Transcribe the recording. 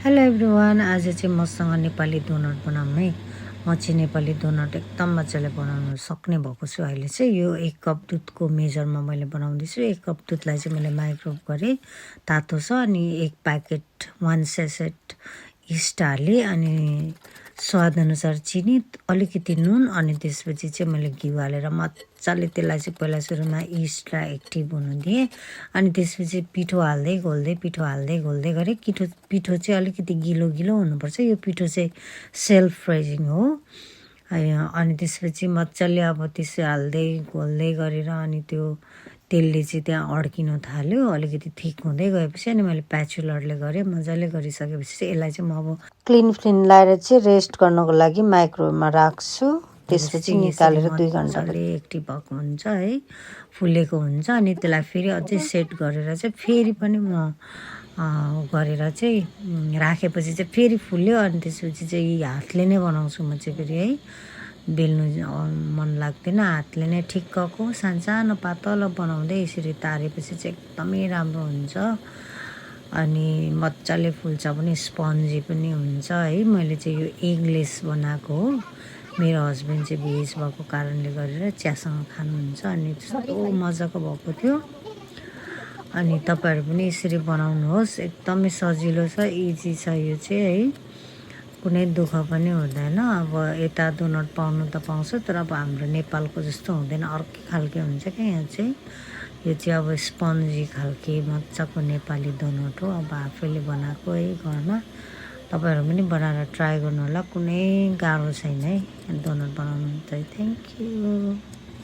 Hello everyone, आज चाहिँ मसँग नेपाली डोनट बनाउने। म चाहिँ नेपाली डोनट एकदम मजाले बनाउन सक्ने भएको छु। अहिले चाहिँ यो 1 कप दुधको मेजरमा मैले बनाउँदैछु। 1 कप दुधलाई चाहिँ मैले माइक्रोवेभ गरेँ, तातो छ। अनि 1 प्याकेट 1 सेसेट इस्ट हालेँ, अनि स्वादअनुसार चिनी, अलिकति नुन, अनि त्यसपछि चाहिँ मैले घिउ हालेर मजाले त्यसलाई चाहिँ पहिला सुरुमा इस्टलाई एक्टिभ हुनु दिएँ। अनि त्यसपछि पिठो हाल्दै घोल्दै गरेँ। पिठो चाहिँ अलिकति गिलो हुनुपर्छ। यो पिठो चाहिँ सेल्फ राइजिङ हो। अनि त्यसपछि मजाले अब त्यसो हाल्दै घोल्दै गरेर अनि त्यो तेलले चाहिँ त्यहाँ अड्किनु थाल्यो। अलिकति थिक हुँदै गएपछि अनि मैले प्याचुलरले गरेँ। मजाले गरिसकेपछि चाहिँ यसलाई चाहिँ म अब क्लिन लाएर चाहिँ रेस्ट गर्नको लागि माइक्रोवेभमा राख्छु। त्यसपछि निकालेर 2 घन्टाले एक्टिभ भएको हुन्छ है, फुलेको हुन्छ। अनि त्यसलाई फेरि अझै सेट गरेर चाहिँ फेरि पनि म गरेर चाहिँ राखेपछि चाहिँ फेरि फुल्यो। अनि त्यसपछि चाहिँ हातले नै बनाउँछु म चाहिँ फेरि है, बेल्नु मन लाग्दैन। हातले नै ठिक्कको सानो पातलो बनाउँदै यसरी तारेपछि चाहिँ एकदमै राम्रो हुन्छ। अनि मजाले फुल्छ पनि, स्पन्जी पनि हुन्छ है। मैले चाहिँ यो एगलेस बनाएको हो। मेरो हस्बेन्ड चाहिँ भेज भएको कारणले गरेर चियासँग खानुहुन्छ। अनि त्यस्तो मजाको भएको थियो। अनि तपाईँहरू पनि यसरी बनाउनुहोस्, एकदमै सजिलो छ, इजी छ यो चाहिँ है, कुनै दुःख पनि हुँदैन। अब यता डोनट पाउनु त पाउँछ, तर अब हाम्रो नेपालको जस्तो हुँदैन, अर्कै खालके हुन्छ क्या यहाँ चाहिँ। यो चाहिँ अब स्पन्जी खालके मजाको नेपाली डोनट हो। अब आफैले बनाएको है घरमा। तपाईँहरू पनि बनाएर ट्राई गर्नु होला, कुनै गाह्रो छैन है डोनट बनाउनु। चाहिँ थ्याङ्क यू।